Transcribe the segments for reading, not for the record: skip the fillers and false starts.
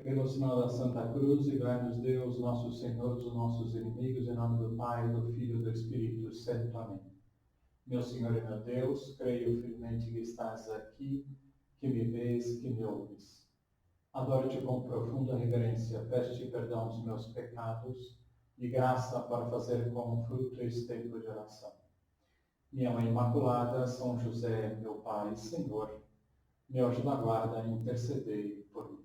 Pelo sinal da Santa Cruz, livrai-nos Deus, nosso Senhor, dos nossos inimigos, em nome do Pai, do Filho e do Espírito Santo. Amém. Meu Senhor e meu Deus, creio firmemente que estás aqui, que me vês, que me ouves. Adoro-te com profunda reverência, peço-te perdão dos meus pecados e graça para fazer com fruto este tempo de oração. Minha Mãe Imaculada, São José, meu Pai e Senhor, me anjo da guarda, intercedei por mim.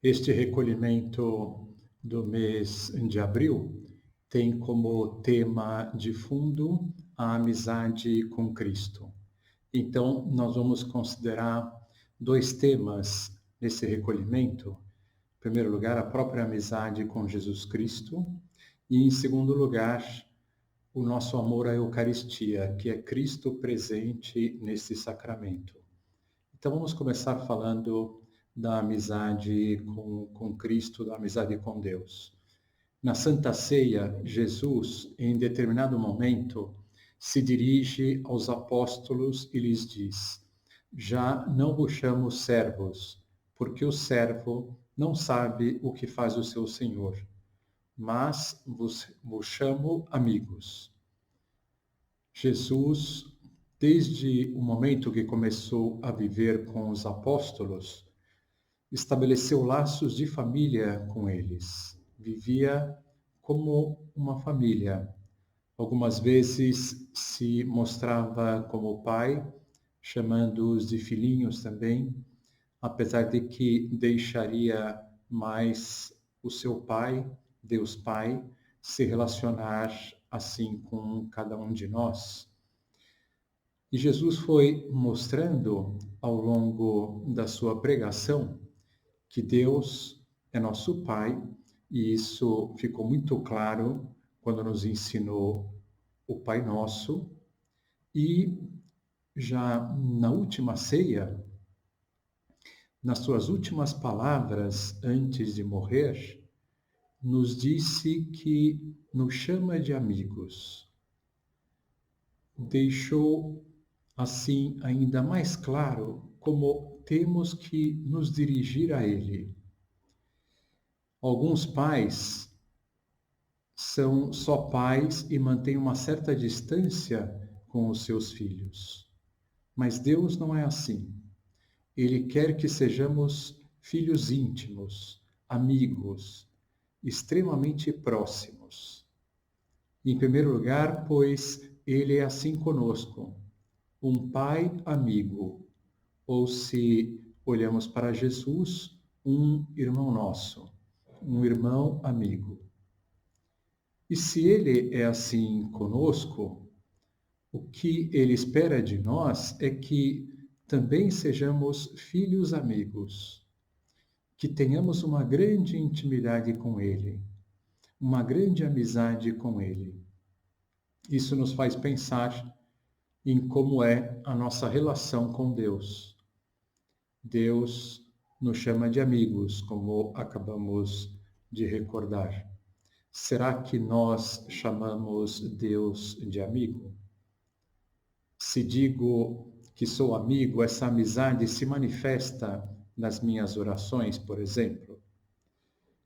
Este recolhimento do mês de abril tem como tema de fundo a amizade com Cristo. Então, nós vamos considerar dois temas nesse recolhimento. Em primeiro lugar, a própria amizade com Jesus Cristo e, em segundo lugar, o nosso amor à Eucaristia, que é Cristo presente nesse sacramento. Então, vamos começar falando da amizade com Cristo, da amizade com Deus. Na Santa Ceia, Jesus, em determinado momento, se dirige aos apóstolos e lhes diz: já não vos chamo servos, porque o servo não sabe o que faz o seu senhor, mas vos chamo amigos. Jesus, desde o momento que começou a viver com os apóstolos, estabeleceu laços de família com eles. Vivia como uma família. Algumas vezes se mostrava como pai, chamando-os de filhinhos também, apesar de que deixaria mais o seu pai, Deus Pai, se relacionar assim com cada um de nós. E Jesus foi mostrando ao longo da sua pregação que Deus é nosso Pai, e isso ficou muito claro quando nos ensinou o Pai Nosso. E já na última ceia, nas suas últimas palavras antes de morrer, nos disse que nos chama de amigos. Deixou assim ainda mais claro como temos que nos dirigir a Ele. Alguns pais são só pais e mantêm uma certa distância com os seus filhos. Mas Deus não é assim. Ele quer que sejamos filhos íntimos, amigos, extremamente próximos. Em primeiro lugar, pois Ele é assim conosco, um pai amigo, ou se olhamos para Jesus, um irmão nosso, um irmão amigo. E se Ele é assim conosco, o que Ele espera de nós é que também sejamos filhos amigos, que tenhamos uma grande intimidade com Ele, uma grande amizade com Ele. Isso nos faz pensar em como é a nossa relação com Deus. Deus nos chama de amigos, como acabamos de recordar. Será que nós chamamos Deus de amigo? Se digo que sou amigo, essa amizade se manifesta nas minhas orações, por exemplo.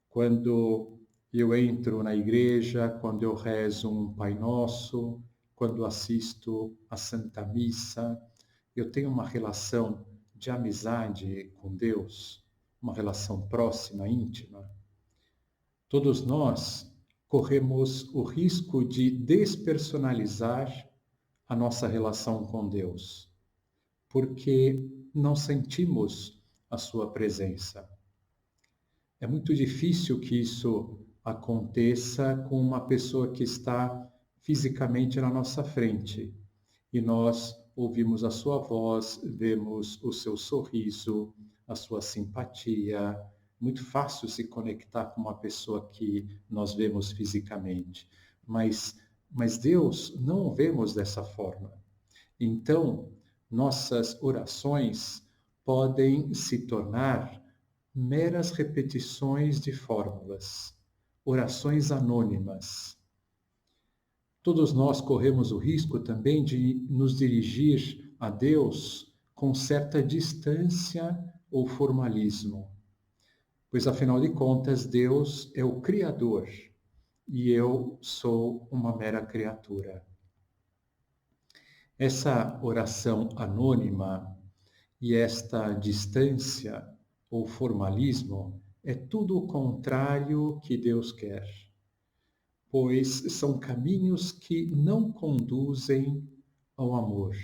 Quando eu entro na igreja, quando eu rezo um Pai Nosso, quando assisto a Santa Missa, eu tenho uma relação de amizade com Deus, uma relação próxima, íntima. Todos nós corremos o risco de despersonalizar a nossa relação com Deus, porque não sentimos a sua presença. É muito difícil que isso aconteça com uma pessoa que está fisicamente na nossa frente e nós ouvimos a sua voz, vemos o seu sorriso, a sua simpatia. Muito fácil se conectar com uma pessoa que nós vemos fisicamente, mas Deus não o vemos dessa forma. Então, nossas orações podem se tornar meras repetições de fórmulas, orações anônimas. Todos nós corremos o risco também de nos dirigir a Deus com certa distância ou formalismo, pois afinal de contas Deus é o Criador e eu sou uma mera criatura. Essa oração anônima e esta distância ou formalismo é tudo o contrário que Deus quer, pois são caminhos que não conduzem ao amor.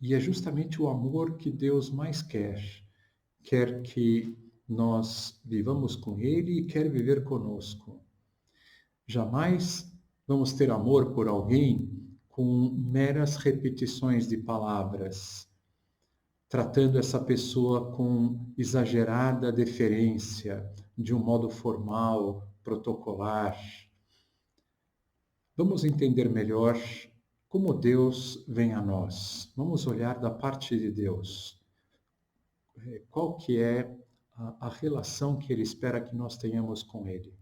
E é justamente o amor que Deus mais quer. Quer que nós vivamos com Ele e quer viver conosco. Jamais vamos ter amor por alguém com meras repetições de palavras, tratando essa pessoa com exagerada deferência, de um modo formal, protocolar. Vamos entender melhor como Deus vem a nós. Vamos olhar da parte de Deus. Qual que é a relação que Ele espera que nós tenhamos com Ele?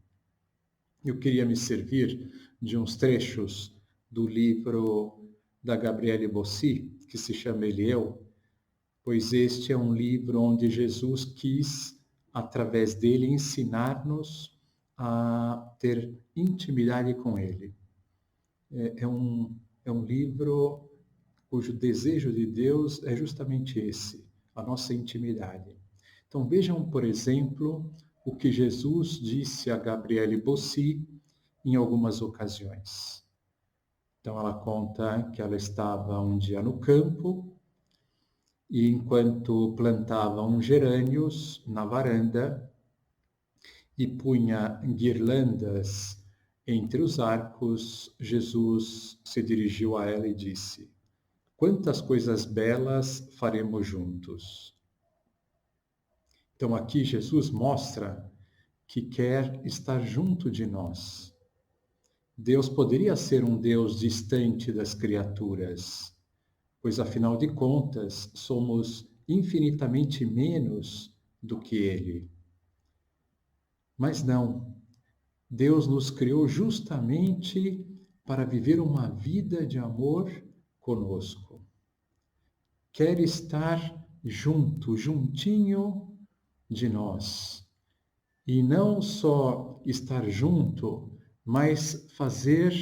Eu queria me servir de uns trechos do livro da Gabriele Bossi, que se chama Ele e Eu, pois este é um livro onde Jesus quis, através dele, ensinar-nos a ter intimidade com Ele. É um livro cujo desejo de Deus é justamente esse, a nossa intimidade. Então vejam, por exemplo, o que Jesus disse a Gabriele Bossi em algumas ocasiões. Então ela conta que ela estava um dia no campo e enquanto plantavam gerânios na varanda e punha guirlandas entre os arcos, Jesus se dirigiu a ela e disse: "Quantas coisas belas faremos juntos?" Então aqui Jesus mostra que quer estar junto de nós. Deus poderia ser um Deus distante das criaturas, pois afinal de contas somos infinitamente menos do que Ele. Mas não, Deus nos criou justamente para viver uma vida de amor conosco. Quer estar junto, juntinho de nós. E não só estar junto, mas fazer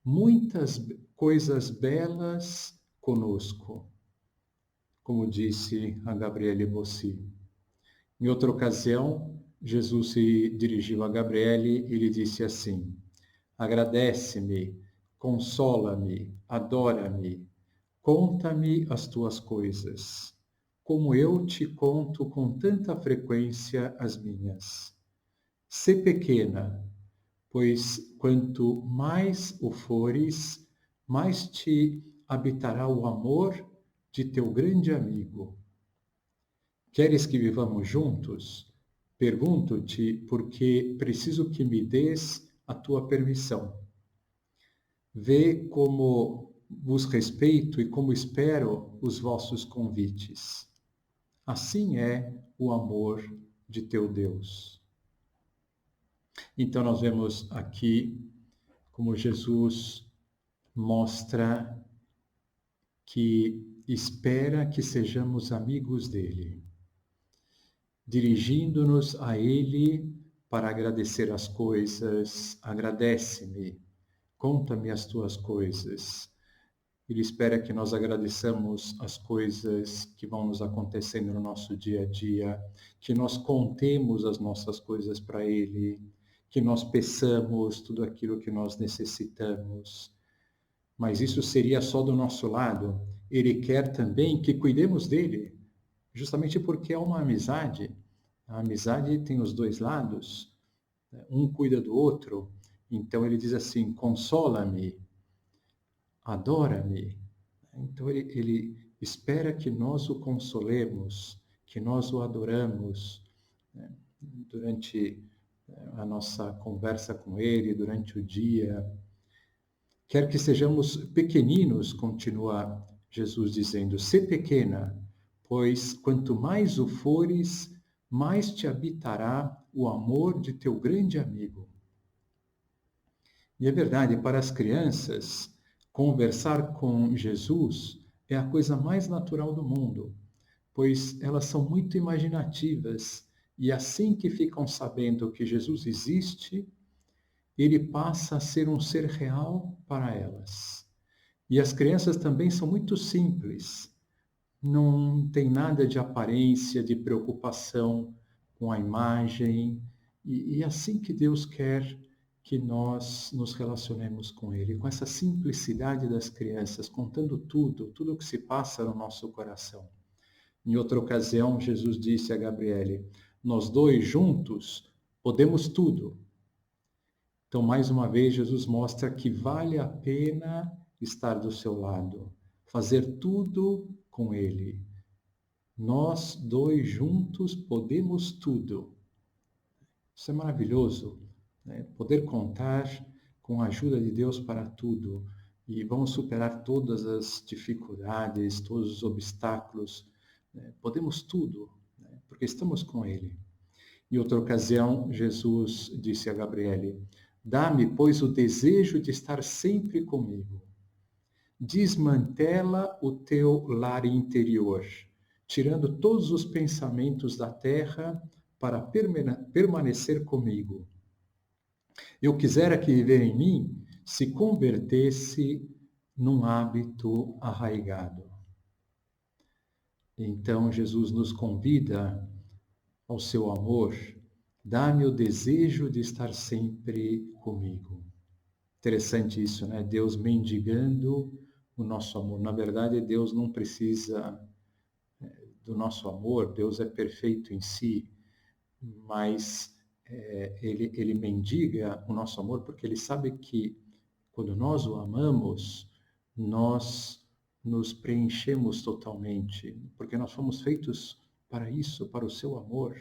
muitas coisas belas conosco, como disse a Gabriele Bossi. Em outra ocasião, Jesus se dirigiu a Gabriele e lhe disse assim: "Agradece-me, consola-me, adora-me, conta-me as tuas coisas, como eu te conto com tanta frequência as minhas. Sê pequena, pois quanto mais o fores, mais te habitará o amor de teu grande amigo. Queres que vivamos juntos? Pergunto-te porque preciso que me des a tua permissão. Vê como vos respeito e como espero os vossos convites. Assim é o amor de teu Deus." Então nós vemos aqui como Jesus mostra que espera que sejamos amigos dele, dirigindo-nos a ele para agradecer as coisas. Agradece-me, conta-me as tuas coisas. Ele espera que nós agradeçamos as coisas que vão nos acontecendo no nosso dia a dia, que nós contemos as nossas coisas para ele, que nós peçamos tudo aquilo que nós necessitamos. Mas isso seria só do nosso lado. Ele quer também que cuidemos dele, justamente porque é uma amizade. A amizade tem os dois lados, um cuida do outro. Então ele diz assim: consola-me, adora-me. Então ele espera que nós o consolemos, que nós o adoramos, né? Durante a nossa conversa com ele, durante o dia. Quer que sejamos pequeninos, continua Jesus dizendo, "Sê pequena, pois quanto mais o fores, mais te habitará o amor de teu grande amigo. E é verdade, para as crianças, conversar com Jesus é a coisa mais natural do mundo, pois elas são muito imaginativas e assim que ficam sabendo que Jesus existe, ele passa a ser um ser real para elas. E as crianças também são muito simples, não tem nada de aparência, de preocupação com a imagem, e é assim que Deus quer que nós nos relacionemos com Ele, com essa simplicidade das crianças, contando tudo o que se passa no nosso coração. Em outra ocasião, Jesus disse a Gabriele: nós dois juntos podemos tudo. Então, mais uma vez, Jesus mostra que vale a pena estar do seu lado, fazer tudo com Ele. Nós dois juntos podemos tudo. Isso é maravilhoso, né? Poder contar com a ajuda de Deus para tudo. E vamos superar todas as dificuldades, todos os obstáculos. Né? Podemos tudo, né? Porque estamos com Ele. Em outra ocasião, Jesus disse a Gabriele: dá-me, pois, o desejo de estar sempre comigo. Desmantela o teu lar interior, tirando todos os pensamentos da terra para permanecer comigo. Eu quisera que viver em mim se convertesse num hábito arraigado. Então Jesus nos convida ao seu amor, dá-me o desejo de estar sempre comigo. Interessante isso, né? Deus mendigando o nosso amor. Na verdade, Deus não precisa do nosso amor, Deus é perfeito em si, mas ele mendiga o nosso amor porque ele sabe que quando nós o amamos, nós nos preenchemos totalmente, porque nós fomos feitos para isso, para o seu amor.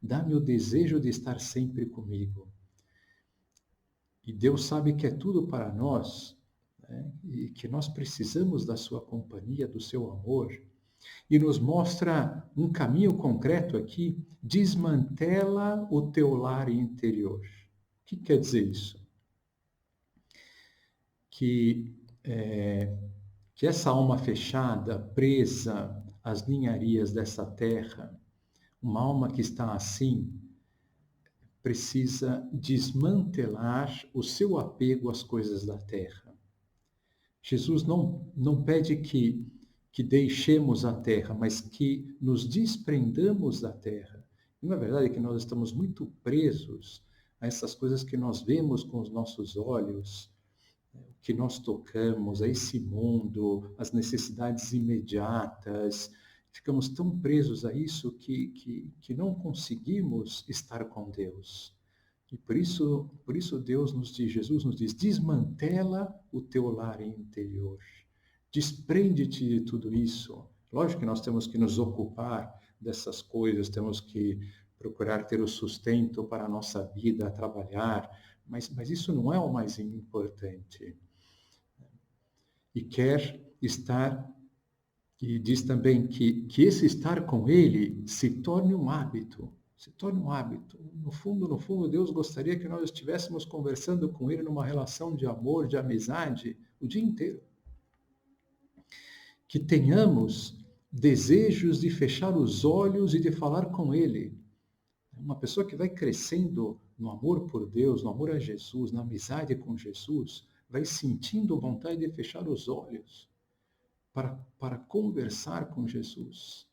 Dá-me o desejo de estar sempre comigo. E Deus sabe que é tudo para nós, né? E que nós precisamos da sua companhia, do seu amor. E nos mostra um caminho concreto aqui: desmantela o teu lar interior. O que quer dizer isso? Que, que essa alma fechada, presa às ninharias dessa terra, uma alma que está assim, precisa desmantelar o seu apego às coisas da terra. Jesus não pede que deixemos a terra, mas que nos desprendamos da terra. E na verdade é que nós estamos muito presos a essas coisas que nós vemos com os nossos olhos, que nós tocamos, a esse mundo, as necessidades imediatas. Ficamos tão presos a isso que não conseguimos estar com Deus. E por isso Deus nos diz, Jesus nos diz, desmantela o teu lar interior. Desprende-te de tudo isso. Lógico que nós temos que nos ocupar dessas coisas, temos que procurar ter o sustento para a nossa vida, trabalhar, mas isso não é o mais importante. E quer estar, e diz também que esse estar com Ele se torne um hábito. Se torne um hábito. No fundo, Deus gostaria que nós estivéssemos conversando com Ele numa relação de amor, de amizade, o dia inteiro. Que tenhamos desejos de fechar os olhos e de falar com Ele. Uma pessoa que vai crescendo no amor por Deus, no amor a Jesus, na amizade com Jesus, vai sentindo vontade de fechar os olhos para conversar com Jesus.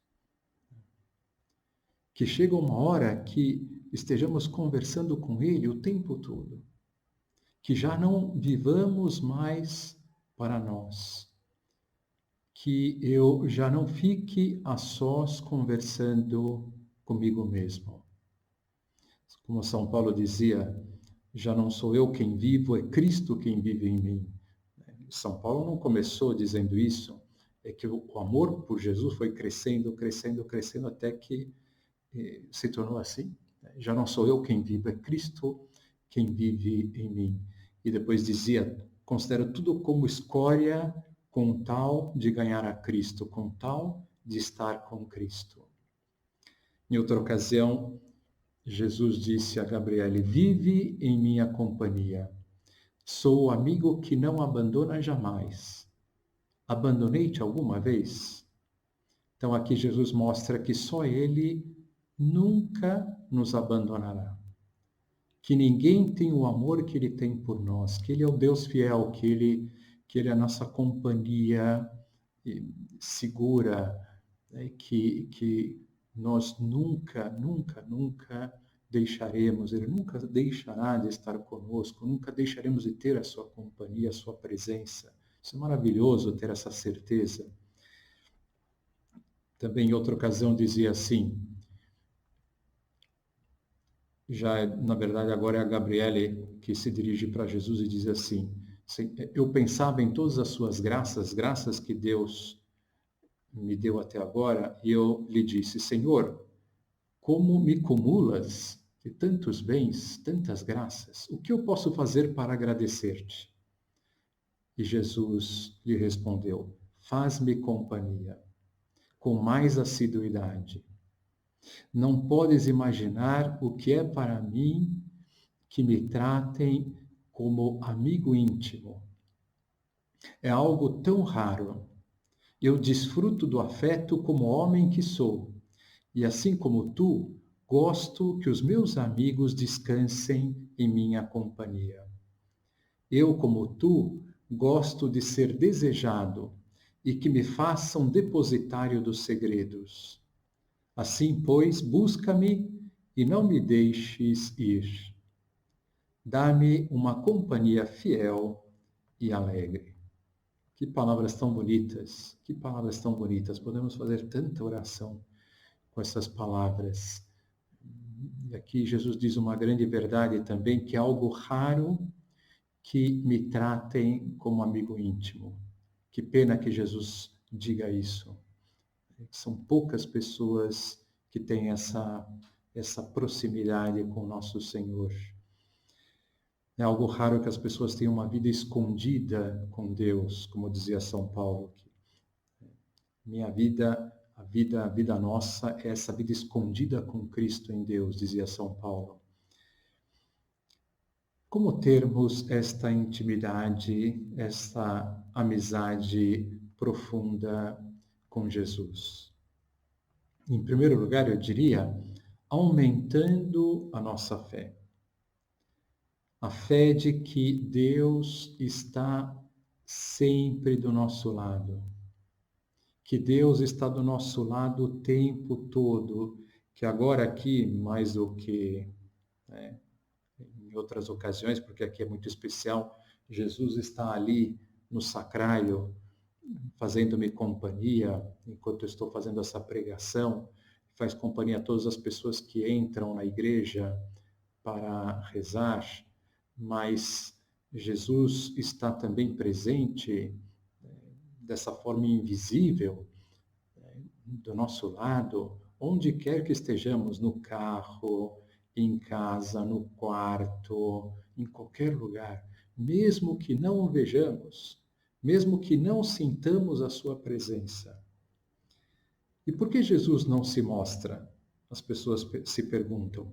Que chega uma hora que estejamos conversando com Ele o tempo todo. Que já não vivamos mais para nós. Que eu já não fique a sós conversando comigo mesmo. Como São Paulo dizia, já não sou eu quem vivo, é Cristo quem vive em mim. São Paulo não começou dizendo isso, é que o amor por Jesus foi crescendo, crescendo, crescendo, até que se tornou assim. Já não sou eu quem vivo, é Cristo quem vive em mim. E depois dizia, considero tudo como escória com tal de ganhar a Cristo, com tal de estar com Cristo. Em outra ocasião, Jesus disse a Gabriele: vive em minha companhia. Sou o amigo que não abandona jamais. Abandonei-te alguma vez? Então aqui Jesus mostra que só Ele nunca nos abandonará. Que ninguém tem o amor que Ele tem por nós, que Ele é o Deus fiel, que Ele é a nossa companhia segura, né? Que nós nunca deixaremos, Ele nunca deixará de estar conosco, nunca deixaremos de ter a sua companhia, a sua presença. Isso é maravilhoso ter essa certeza. Também em outra ocasião dizia assim, na verdade agora é a Gabriele que se dirige para Jesus e diz assim: eu pensava em todas as suas graças que Deus me deu até agora, e eu lhe disse: Senhor, como me cumulas de tantos bens, tantas graças, o que eu posso fazer para agradecer-te? E Jesus lhe respondeu: faz-me companhia, com mais assiduidade. Não podes imaginar o que é para mim que me tratem como amigo íntimo. É algo tão raro. Eu desfruto do afeto como homem que sou. E assim como tu, gosto que os meus amigos descansem em minha companhia. Eu, como tu, gosto de ser desejado e que me façam depositário dos segredos. Assim, pois, busca-me e não me deixes ir. Dá-me uma companhia fiel e alegre. Que palavras tão bonitas, que palavras tão bonitas. Podemos fazer tanta oração com essas palavras. E aqui Jesus diz uma grande verdade também, que é algo raro que me tratem como amigo íntimo. Que pena que Jesus diga isso. São poucas pessoas que têm essa proximidade com o nosso Senhor. É algo raro que as pessoas tenham uma vida escondida com Deus, como dizia São Paulo. Minha vida, a vida nossa é essa vida escondida com Cristo em Deus, dizia São Paulo. Como termos esta intimidade, esta amizade profunda com Jesus? Em primeiro lugar, eu diria, aumentando a nossa fé. A fé de que Deus está sempre do nosso lado. Que Deus está do nosso lado o tempo todo. Que agora aqui, mais do que em outras ocasiões, porque aqui é muito especial, Jesus está ali no sacrário, fazendo-me companhia, enquanto eu estou fazendo essa pregação, faz companhia a todas as pessoas que entram na igreja para rezar, mas Jesus está também presente dessa forma invisível do nosso lado, onde quer que estejamos, no carro, em casa, no quarto, em qualquer lugar, mesmo que não o vejamos, mesmo que não sintamos a sua presença. E por que Jesus não se mostra? As pessoas se perguntam.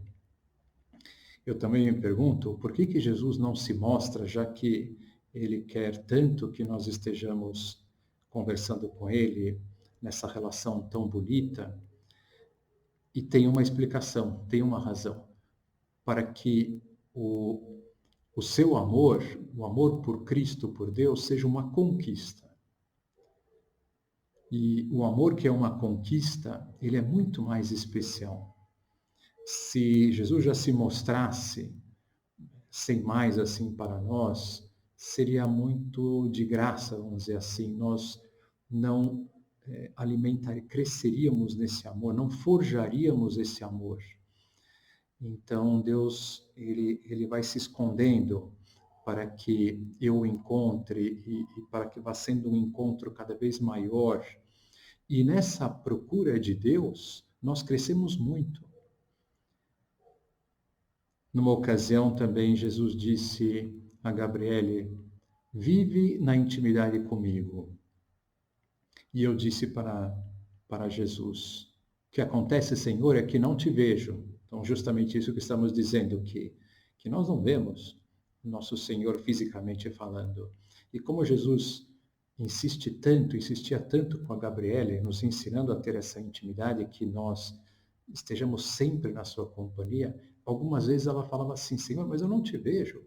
Eu também me pergunto por que Jesus não se mostra, já que Ele quer tanto que nós estejamos conversando com Ele nessa relação tão bonita. E tem uma explicação, tem uma razão, para que o seu amor, o amor por Cristo, por Deus, seja uma conquista. E o amor que é uma conquista, ele é muito mais especial. Se Jesus já se mostrasse sem mais assim para nós, seria muito de graça, vamos dizer assim. Nós não cresceríamos nesse amor, não forjaríamos esse amor. Então Deus ele vai se escondendo para que eu o encontre e para que vá sendo um encontro cada vez maior. E nessa procura de Deus, nós crescemos muito. Numa ocasião também Jesus disse a Gabriele: vive na intimidade comigo. E eu disse para para Jesus. O que acontece, Senhor, é que não te vejo. Então, justamente isso que estamos dizendo, que nós não vemos nosso Senhor fisicamente falando. E como Jesus insistia tanto com a Gabriele, nos ensinando a ter essa intimidade, que nós estejamos sempre na sua companhia, algumas vezes ela falava assim, Senhor, mas eu não te vejo.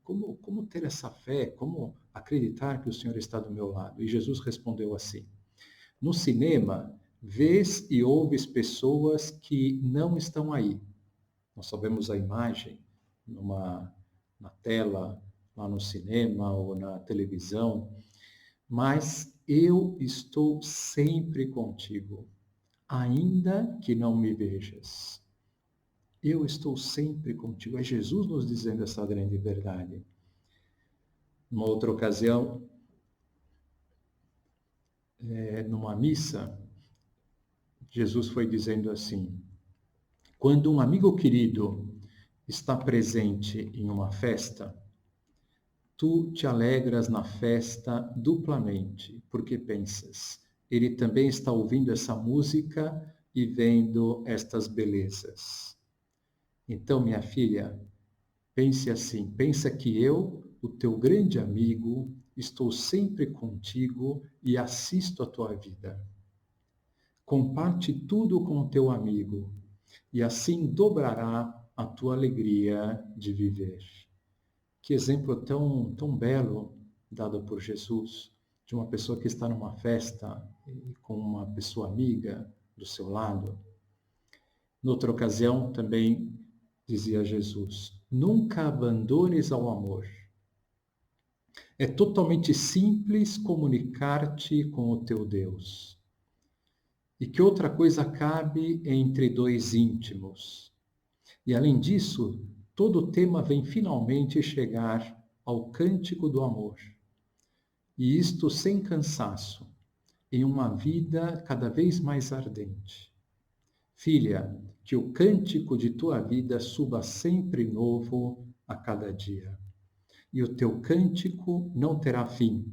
Como ter essa fé? Como acreditar que o Senhor está do meu lado? E Jesus respondeu assim, no cinema, vês e ouves pessoas que não estão aí. Nós só vemos a imagem na tela, lá no cinema ou na televisão, mas eu estou sempre contigo, ainda que não me vejas. Eu estou sempre contigo. É Jesus nos dizendo essa grande verdade. Numa outra ocasião, numa missa, Jesus foi dizendo assim, quando um amigo querido está presente em uma festa, tu te alegras na festa duplamente, porque pensas, ele também está ouvindo essa música e vendo estas belezas. Então, minha filha, pense assim, pensa que eu, o teu grande amigo, estou sempre contigo e assisto a tua vida. Comparte tudo com o teu amigo, e assim dobrará a tua alegria de viver. Que exemplo tão belo dado por Jesus, de uma pessoa que está numa festa com uma pessoa amiga do seu lado. Noutra ocasião, também dizia Jesus, nunca abandones ao amor. É totalmente simples comunicar-te com o teu Deus. E que outra coisa cabe entre dois íntimos? E além disso, todo o tema vem finalmente chegar ao cântico do amor. E isto sem cansaço, em uma vida cada vez mais ardente. Filha, que o cântico de tua vida suba sempre novo a cada dia. E o teu cântico não terá fim,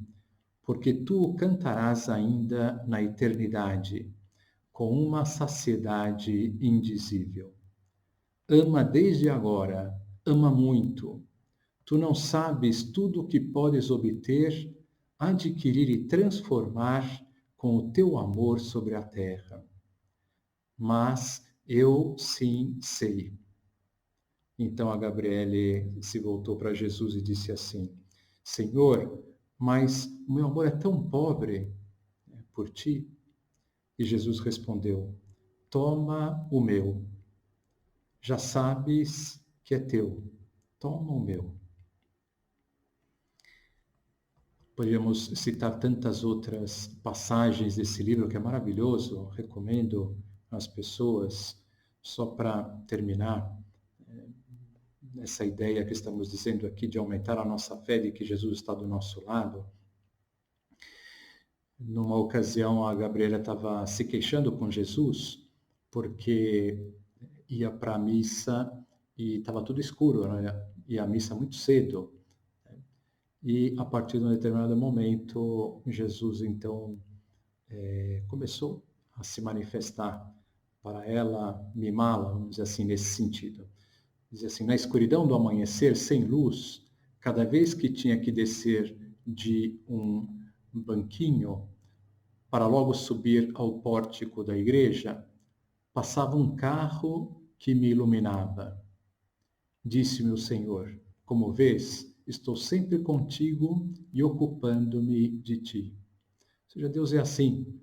porque tu o cantarás ainda na eternidade, com uma saciedade indizível. Ama desde agora, ama muito. Tu não sabes tudo o que podes obter, adquirir e transformar com o teu amor sobre a terra. Mas eu sim sei. Então a Gabriele se voltou para Jesus e disse assim, Senhor, mas o meu amor é tão pobre por ti. E Jesus respondeu, toma o meu. Já sabes que é teu. Toma o meu. Podemos citar tantas outras passagens desse livro que é maravilhoso, recomendo às pessoas, só para terminar, essa ideia que estamos dizendo aqui de aumentar a nossa fé de que Jesus está do nosso lado. Numa ocasião, a Gabriela estava se queixando com Jesus porque ia para a missa e estava tudo escuro, né? E a missa muito cedo. E a partir de um determinado momento, Jesus então começou a se manifestar para ela, mimá-la, vamos dizer assim, nesse sentido. Diz assim, na escuridão do amanhecer, sem luz, cada vez que tinha que descer de um banquinho para logo subir ao pórtico da igreja, passava um carro que me iluminava. Disse-me o Senhor, como vês, estou sempre contigo e ocupando-me de ti. Ou seja, Deus é assim,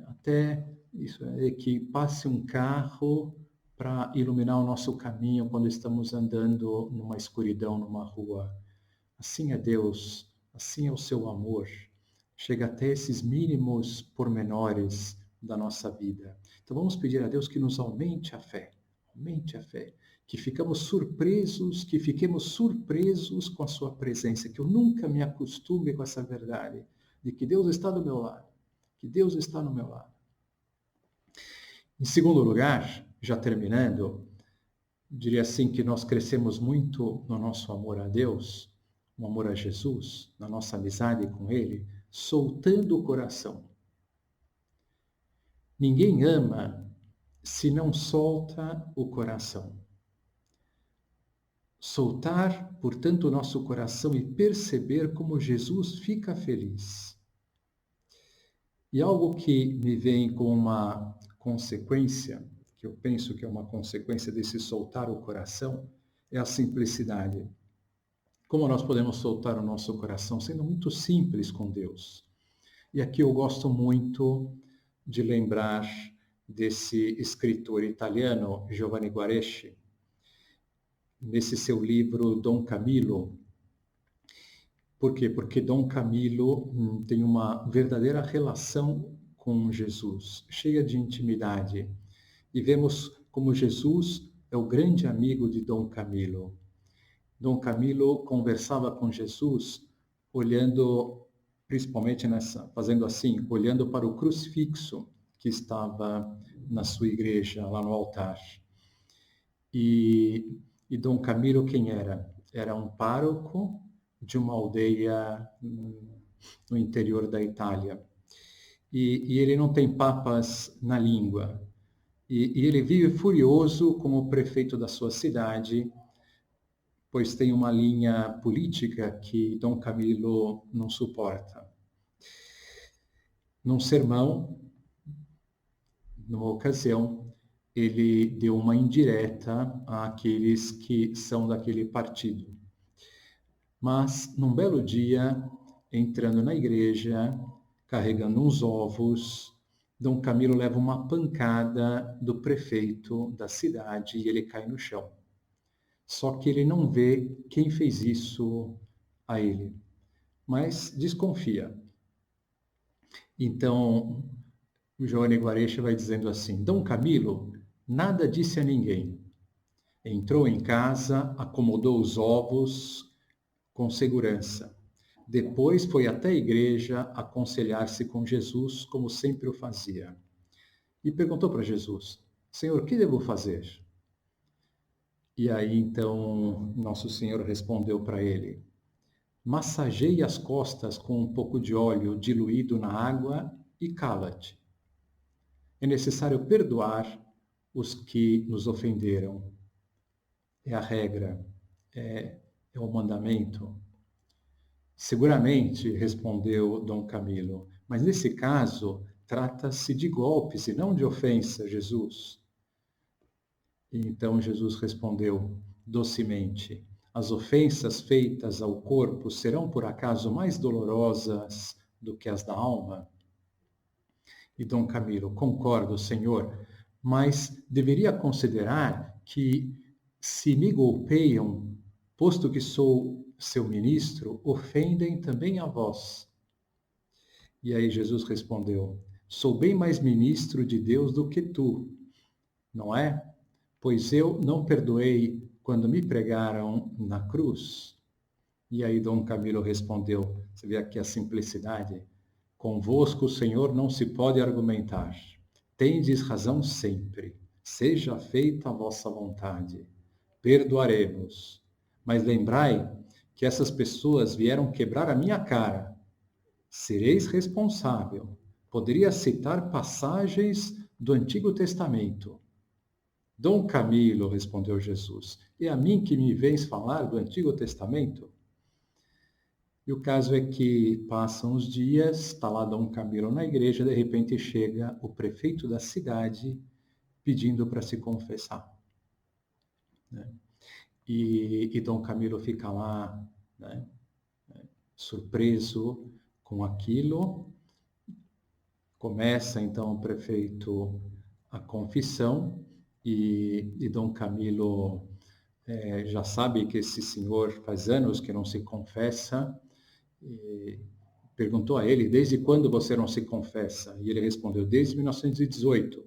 até isso é que passe um carro para iluminar o nosso caminho quando estamos andando numa escuridão, numa rua. Assim é Deus, assim é o seu amor. Chega até esses mínimos pormenores da nossa vida. Então vamos pedir a Deus que nos aumente a fé, que fiquemos surpresos com a sua presença, que eu nunca me acostume com essa verdade, de que Deus está do meu lado, que Deus está no meu lado. Em segundo lugar, já terminando, diria assim que nós crescemos muito no nosso amor a Deus, no amor a Jesus, na nossa amizade com Ele, soltando o coração. Ninguém ama se não solta o coração. Soltar, portanto, o nosso coração e perceber como Jesus fica feliz. E algo que me vem como uma consequência, que eu penso que é uma consequência desse soltar o coração, é a simplicidade. Como nós podemos soltar o nosso coração? Sendo muito simples com Deus. E aqui eu gosto muito de lembrar desse escritor italiano, Giovanni Guareschi, nesse seu livro Dom Camillo. Por quê? Porque Dom Camillo tem uma verdadeira relação com Jesus, cheia de intimidade. E vemos como Jesus é o grande amigo de Dom Camillo. Dom Camillo conversava com Jesus olhando, principalmente fazendo assim, olhando para o crucifixo que estava na sua igreja, lá no altar. E Dom Camillo quem era? Era um pároco de uma aldeia no interior da Itália. E ele não tem papas na língua. E ele vive furioso com o prefeito da sua cidade, pois tem uma linha política que Dom Camillo não suporta. Num sermão, numa ocasião, ele deu uma indireta àqueles que são daquele partido. Mas, num belo dia, entrando na igreja, carregando uns ovos, Dom Camillo leva uma pancada do prefeito da cidade e ele cai no chão. Só que ele não vê quem fez isso a ele, mas desconfia. Então, o Giovanni Guareschi vai dizendo assim: Dom Camillo nada disse a ninguém. Entrou em casa, acomodou os ovos com segurança. Depois foi até a igreja aconselhar-se com Jesus, como sempre o fazia. E perguntou para Jesus: Senhor, o que devo fazer? E aí, então, Nosso Senhor respondeu para ele: massageie as costas com um pouco de óleo diluído na água e cala-te. É necessário perdoar os que nos ofenderam. É a regra, é o mandamento. Seguramente, respondeu Dom Camillo, mas nesse caso trata-se de golpes e não de ofensa, Jesus. E então Jesus respondeu docemente: as ofensas feitas ao corpo serão por acaso mais dolorosas do que as da alma? E Dom Camillo: concordo, Senhor, mas deveria considerar que se me golpeiam, posto que sou seu ministro, ofendem também a vós. E aí Jesus respondeu: sou bem mais ministro de Deus do que tu, não é? Pois eu não perdoei quando me pregaram na cruz. E aí Dom Camillo respondeu, você vê aqui a simplicidade, convosco, Senhor, não se pode argumentar. Tendes razão sempre. Seja feita a vossa vontade. Perdoaremos. Mas lembrai que essas pessoas vieram quebrar a minha cara. Sereis responsável. Poderia citar passagens do Antigo Testamento. Dom Camillo, respondeu Jesus, é a mim que me vens falar do Antigo Testamento? E o caso é que passam os dias, está lá Dom Camillo na igreja, de repente chega o prefeito da cidade pedindo para se confessar. Né? E Dom Camillo fica lá, né, surpreso com aquilo. Começa então o prefeito a confissão e Dom Camillo já sabe que esse senhor faz anos que não se confessa. E perguntou a ele, desde quando você não se confessa? E ele respondeu, desde 1918.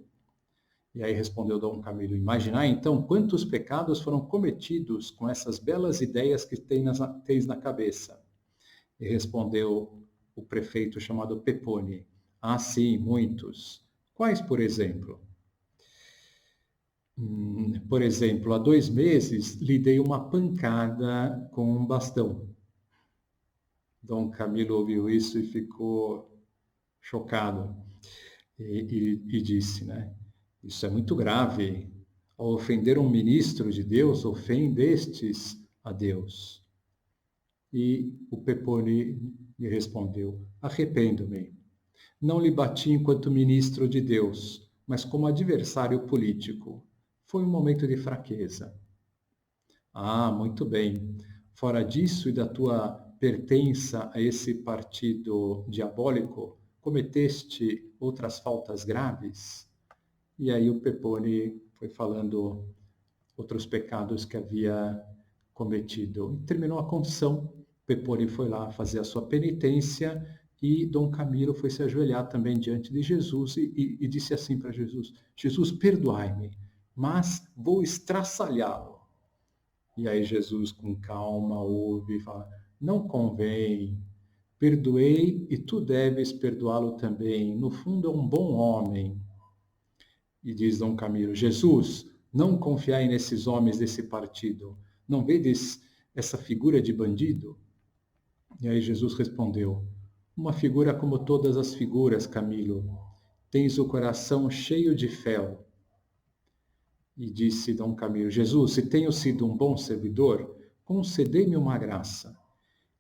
E aí respondeu Dom Camillo, imaginai então quantos pecados foram cometidos com essas belas ideias que tens na cabeça. E respondeu o prefeito chamado Pepone, ah sim, muitos. Quais, por exemplo? Por exemplo, há 2 meses lhe dei uma pancada com um bastão. Dom Camillo ouviu isso e ficou chocado. e disse, né? Isso é muito grave. Ao ofender um ministro de Deus, ofendestes a Deus. E o Pepone lhe respondeu: arrependo-me. Não lhe bati enquanto ministro de Deus, mas como adversário político. Foi um momento de fraqueza. Ah, muito bem. Fora disso e da tua pertença a esse partido diabólico, cometeste outras faltas graves? E aí o Pepone foi falando outros pecados que havia cometido. E terminou a confissão. Pepone foi lá fazer a sua penitência e Dom Camilo foi se ajoelhar também diante de Jesus e disse assim para Jesus: Jesus, perdoai-me, mas vou estraçalhá-lo. E aí Jesus, com calma, ouve e fala: não convém, perdoei e tu deves perdoá-lo também. No fundo, é um bom homem. E diz Dom Camilo: Jesus, não confiai nesses homens desse partido. Não vedes essa figura de bandido? E aí Jesus respondeu: uma figura como todas as figuras, Camilo. Tens o coração cheio de fel. E disse Dom Camilo: Jesus, se tenho sido um bom servidor, concedei-me uma graça.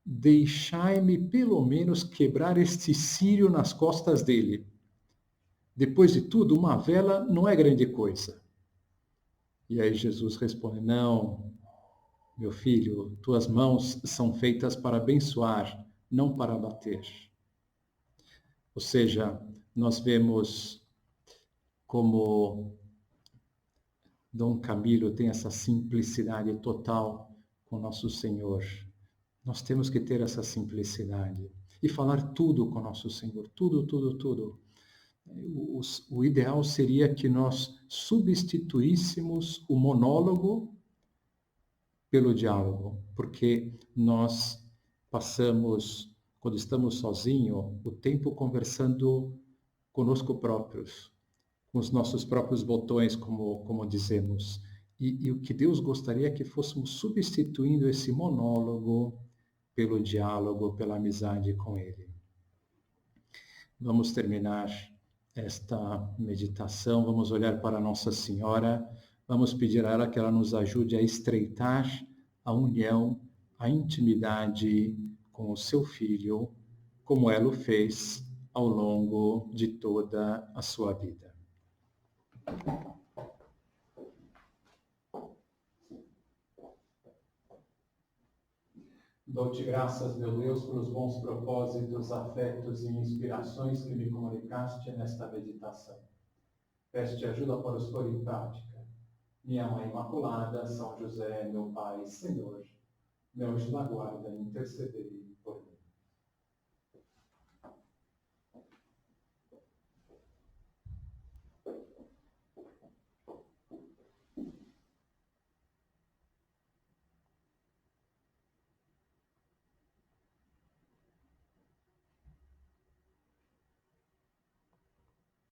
Deixai-me pelo menos quebrar este círio nas costas dele. Depois de tudo, uma vela não é grande coisa. E aí Jesus responde: não, meu filho, tuas mãos são feitas para abençoar, não para bater. Ou seja, nós vemos como Dom Camilo tem essa simplicidade total com nosso Senhor. Nós temos que ter essa simplicidade e falar tudo com nosso Senhor, tudo, tudo, tudo. O ideal seria que nós substituíssemos o monólogo pelo diálogo, porque nós passamos, quando estamos sozinhos, o tempo conversando conosco próprios, com os nossos próprios botões, como dizemos. E o que Deus gostaria é que fôssemos substituindo esse monólogo pelo diálogo, pela amizade com Ele. Vamos terminar esta meditação, vamos olhar para Nossa Senhora, vamos pedir a ela que ela nos ajude a estreitar a união, a intimidade com o seu Filho, como ela o fez ao longo de toda a sua vida. Dou-te graças, meu Deus, pelos bons propósitos, afetos e inspirações que me comunicaste nesta meditação. Peço-te ajuda para os pôr em prática. Minha Mãe Imaculada, São José, meu Pai e Senhor, meu anjo da guarda, intercedei